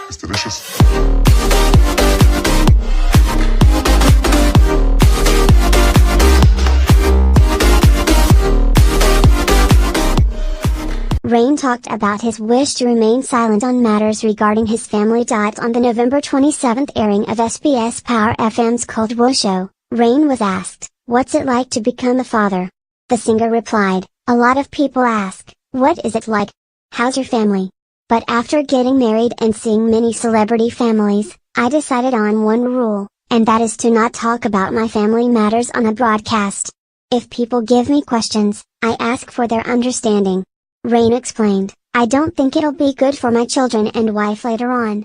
It's delicious. Rain talked about his wish to remain silent on matters regarding his family. On the November 27 airing of SBS Power FM's Cold War show, Rain was asked, "What's it like to become a father?" The singer replied, "A lot of people ask, what is it like? How's your family? But after getting married and seeing many celebrity families, I decided on one rule, and that is to not talk about my family matters on a broadcast. If people give me questions, I ask for their understanding." Rain explained, "I don't think it'll be good for my children and wife later on,